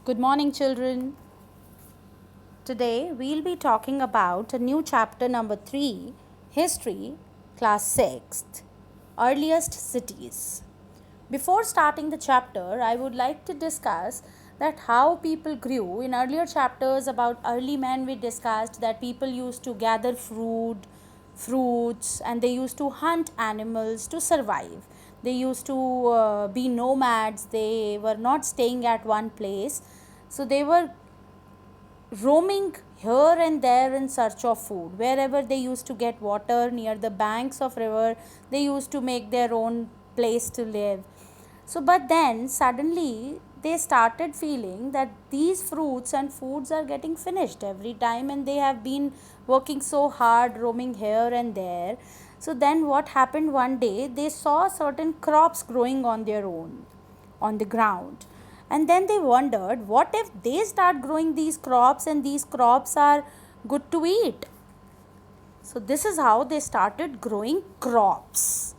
Good morning, children. Today we'll be talking about a new chapter number 3, History, class 6th, Earliest Cities. Before starting the chapter, I would like to discuss that how people grew. In earlier chapters about early men, we discussed that people used to gather fruits, and they used to hunt animals to survive. They used to be nomads. They were not staying at one place. So they were roaming here and there in search of food. Wherever they used to get water near the banks of river, they used to make their own place to live. So but then suddenly they started feeling that these fruits and foods are getting finished every time, and they have been working so hard roaming here and there. So then what happened, one day they saw certain crops growing on their own on the ground, and then they wondered, what if they start growing these crops and these crops are good to eat? So this is how they started growing crops.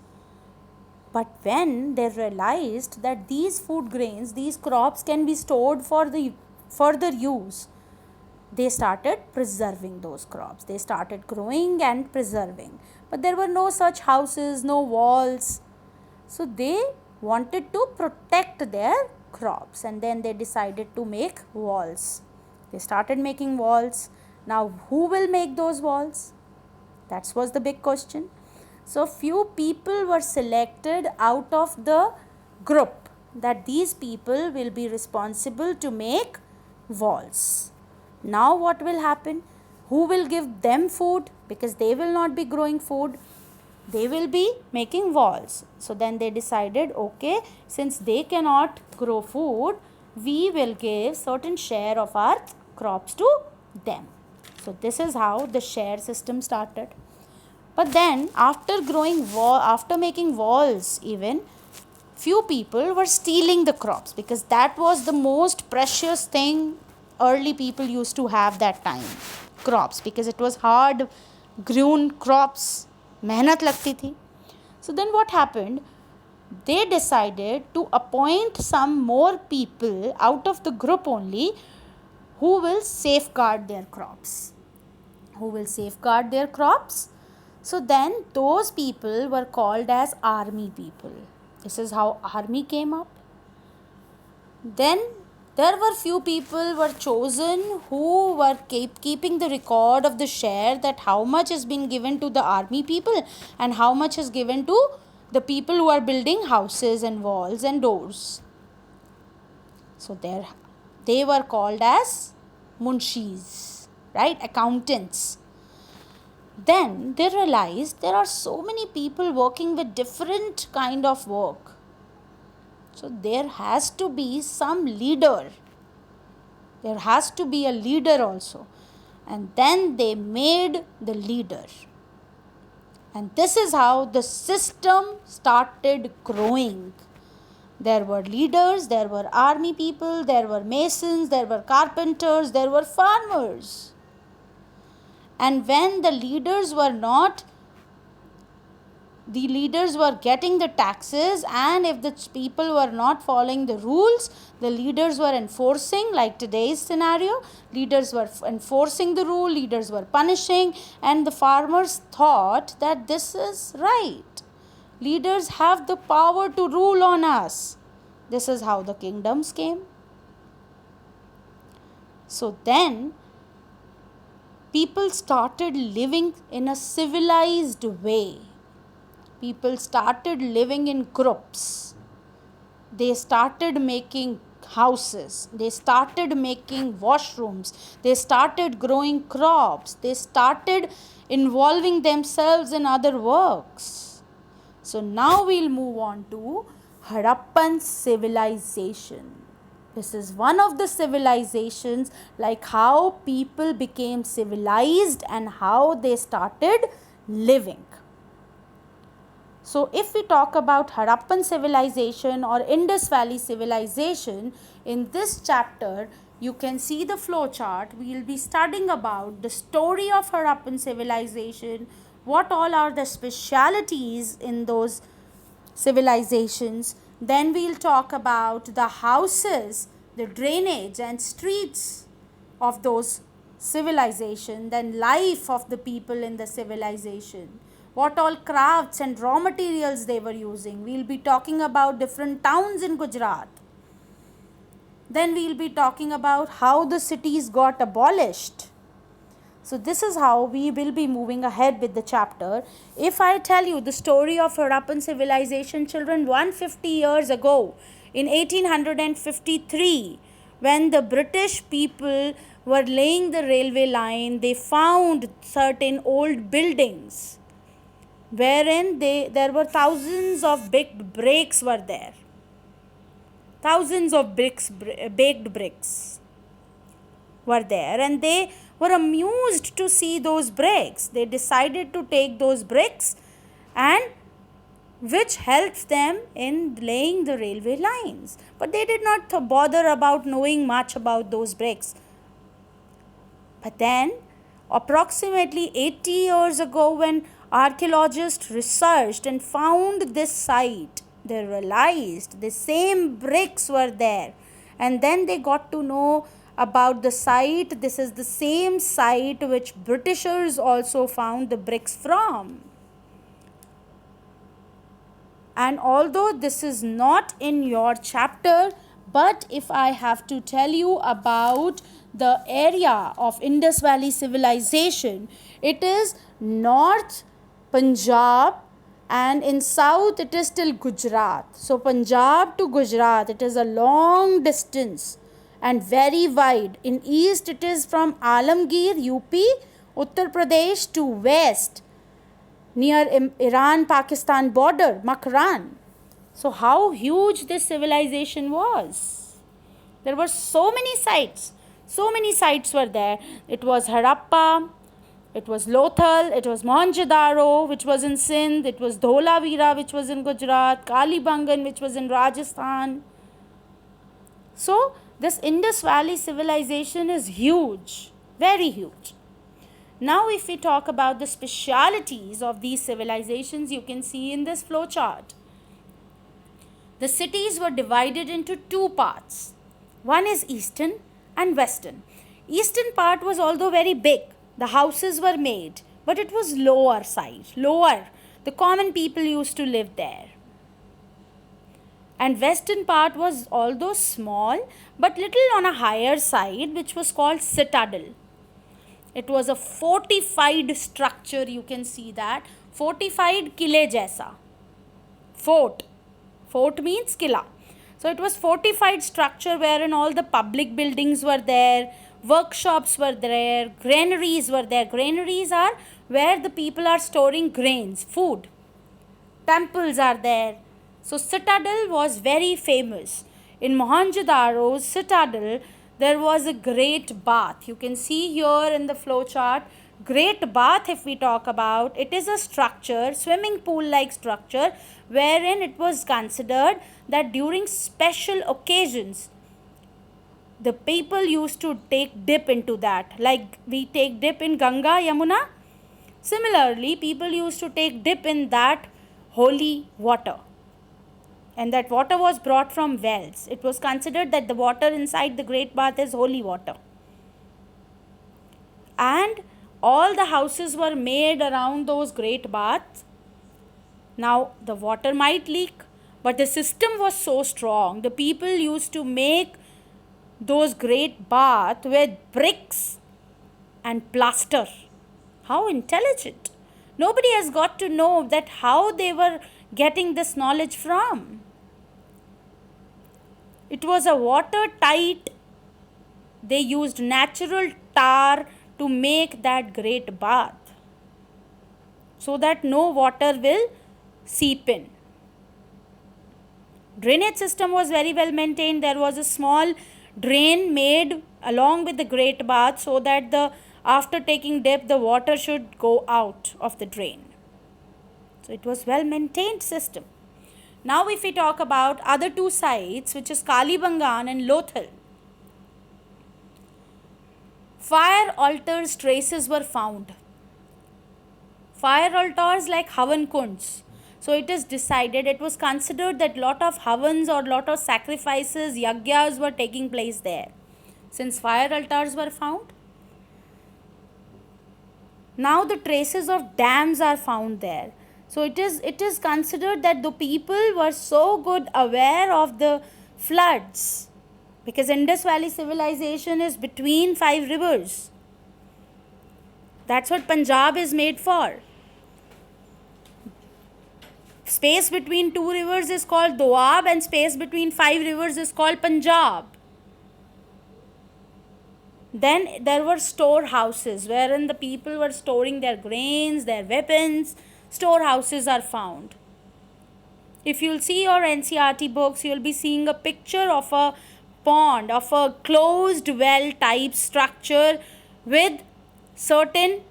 But when they realized that these food grains, these crops can be stored for the further use, they started preserving those crops. They started growing and preserving. But there were no such houses, no walls. So they wanted to protect their crops, and then they decided to make walls. They started making walls. Now who will make those walls? That was the big question. So few people were selected out of the group, that these people will be responsible to make walls. Now what will happen? Who will give them food? Because they will not be growing food. They will be making walls. So then they decided, okay, since they cannot grow food, we will give certain share of our crops to them. So this is how the share system started. But then after making walls, even few people were stealing the crops, because that was the most precious thing early people used to have that time, crops, because it was hard grown crops, mehnat lagti thi. So then what happened, they decided to appoint some more people out of the group only, who will safeguard their crops. So then those people were called as army people. This is how army came up. Then there were few people were chosen who were keeping the record of the share, that how much has been given to the army people and how much is given to the people who are building houses and walls and doors. So they were called as munshis, right? Accountants. Then they realized there are so many people working with different kind of work. So there has to be some leader. There has to be a leader also. And then they made the leader. And this is how the system started growing. There were leaders, there were army people, there were masons, there were carpenters, there were farmers. And when the leaders were getting the taxes, and if the people were not following the rules, the leaders were enforcing, like today's scenario, leaders were enforcing the rule, leaders were punishing, and the farmers thought that this is right. Leaders have the power to rule on us. This is how the kingdoms came. So then people started living in a civilized way. People started living in groups. They started making houses. They started making washrooms. They started growing crops. They started involving themselves in other works. So now we'll move on to Harappan civilization. This is one of the civilizations, like how people became civilized and how they started living. So if we talk about Harappan civilization or Indus Valley civilization, in this chapter you can see the flow chart. We will be studying about the story of Harappan civilization, what all are the specialities in those civilizations. Then we'll talk about the houses the drainage and streets of those civilization, then life of the people in the civilization, what all crafts and raw materials they were using. We'll be talking about different towns in Gujarat. Then we'll be talking about how the cities got abolished. So this is how we will be moving ahead with the chapter. If I tell you the story of Harappan civilization, children, 150 years ago, in 1853, when the British people were laying the railway line, they found certain old buildings wherein there were thousands of big bricks were there. Thousands of baked bricks were there, and they were amused to see those bricks. They decided to take those bricks, and which helped them in laying the railway lines. But they did not bother about knowing much about those bricks. But then, approximately 80 years ago, when archaeologists researched and found this site, they realized the same bricks were there. And then they got to know about the site. This is the same site which Britishers also found the bricks from. And although this is not in your chapter, but if I have to tell you about the area of Indus Valley civilization, it is North Punjab, and in south it is till Gujarat. So Punjab to Gujarat, it is a long distance and very wide. In east it is from Alamgir, UP, Uttar Pradesh to west near Iran-Pakistan border, Makran. So how huge this civilization was. There were so many sites. So many sites were there. It was Harappa, it was Lothal, it was Mohenjo-daro, which was in Sindh, it was Dholavira, which was in Gujarat, Kalibangan, which was in Rajasthan. So this Indus Valley civilization is huge, very huge. Now if we talk about the specialities of these civilizations, you can see in this flow chart. The cities were divided into two parts. One is eastern and western. Eastern part was although very big. The houses were made, but it was lower side, lower. The common people used to live there. And western part was although small, but little on a higher side, which was called citadel. It was a fortified structure, you can see that. Fortified kile jaisa. Fort. Fort means killa. So it was fortified structure wherein all the public buildings were there, workshops were there, granaries were there. Granaries are where the people are storing grains, food. Temples are there. So citadel was very famous. In Mohenjo-daro's citadel, there was a great bath. You can see here in the flow chart, great bath if we talk about. It is a structure, swimming pool like structure, wherein it was considered that during special occasions, the people used to take dip into that. Like we take dip in Ganga, Yamuna. Similarly, people used to take dip in that holy water. And that water was brought from wells. It was considered that the water inside the great bath is holy water. And all the houses were made around those great baths. Now, the water might leak, but the system was so strong. The people used to make those great baths with bricks and plaster. How intelligent. Nobody has got to know that how they were getting this knowledge from. It was a watertight. They used natural tar to make that great bath so that no water will seep in. Drainage system was very well maintained. There was a small drain made along with the great bath so that after taking dip the water should go out of the drain. So it was well maintained system. Now if we talk about other two sites, which is Kalibangan and Lothal, fire altars traces were found. Fire altars like Havan Kunds. So it is decided, it was considered that lot of havans or lot of sacrifices, yagyas were taking place there, since fire altars were found. Now the traces of dams are found there. So it is considered that the people were so good aware of the floods, because Indus Valley civilization is between 5 rivers. That's what Punjab is made for. Space between 2 rivers is called Doab, and space between 5 rivers is called Punjab. Then there were storehouses wherein the people were storing their grains, their weapons. Storehouses are found. If you'll see your NCERT books, you'll be seeing a picture of a pond, of a closed well type structure with certain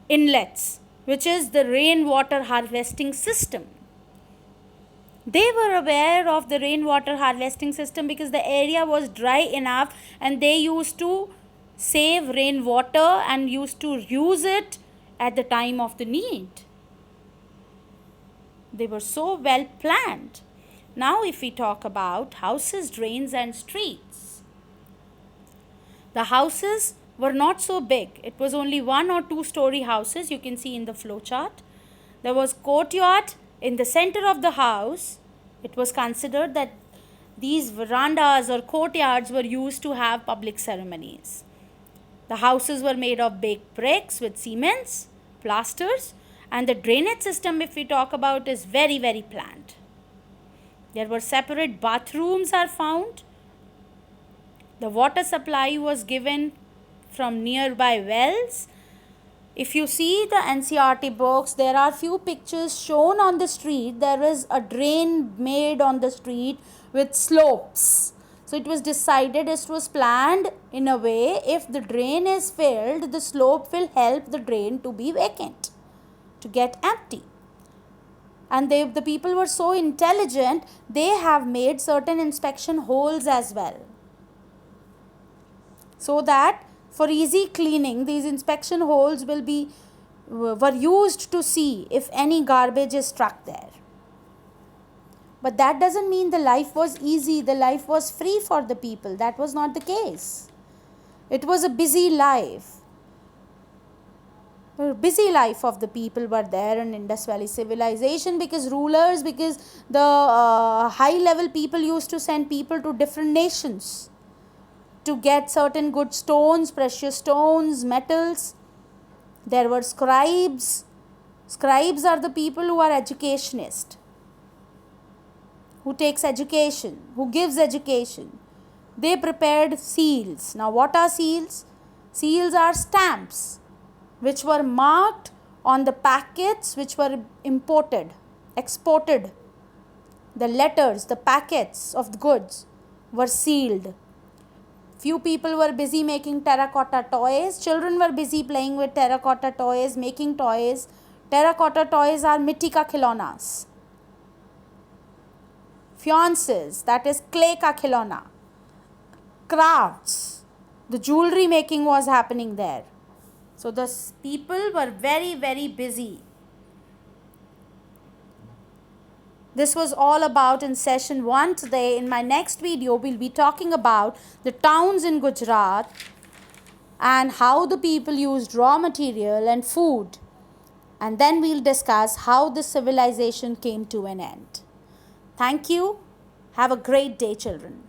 inlets, which is the rainwater harvesting system. They were aware of the rainwater harvesting system because the area was dry enough, and they used to save rainwater and used to use it at the time of the need. They were so well planned. Now if we talk about houses, drains and streets. The houses were not so big. It was only 1 or 2 story houses, you can see in the flow chart. There was courtyard in the center of the house. It was considered that these verandas or courtyards were used to have public ceremonies. The houses were made of baked bricks with cements, plasters, and the drainage system, if we talk about, is very, very planned. There were separate bathrooms are found. The water supply was given from nearby wells. If you see the NCERT books, there are few pictures shown on the street. There is a drain made on the street with slopes. So it was decided, it was planned in a way, if the drain is filled, the slope will help the drain to be vacant, to get empty. And the people were so intelligent, they have made certain inspection holes as well, so that for easy cleaning, these inspection holes were used to see if any garbage is struck there. But that doesn't mean the life was easy, the life was free for the people. That was not the case. It was a busy life. A busy life of the people were there in Indus Valley civilization, because the high level people used to send people to different nations to get certain good stones, precious stones, metals. There were scribes. Scribes are the people who are educationists, who takes education, who gives education. They prepared seals. Now what are seals? Seals are stamps which were marked on the packets which were imported, exported. The letters, the packets of the goods were sealed. Few people were busy making terracotta toys. Children were busy playing with terracotta toys, making toys. Terracotta toys are mitti ka khilonas. Fiances, that is clay ka khilona. Crafts, the jewelry making was happening there. So the people were very, very busy. This was all about in session 1 today. In my next video, we'll be talking about the towns in Gujarat and how the people used raw material and food. And then we'll discuss how the civilization came to an end. Thank you. Have a great day, children.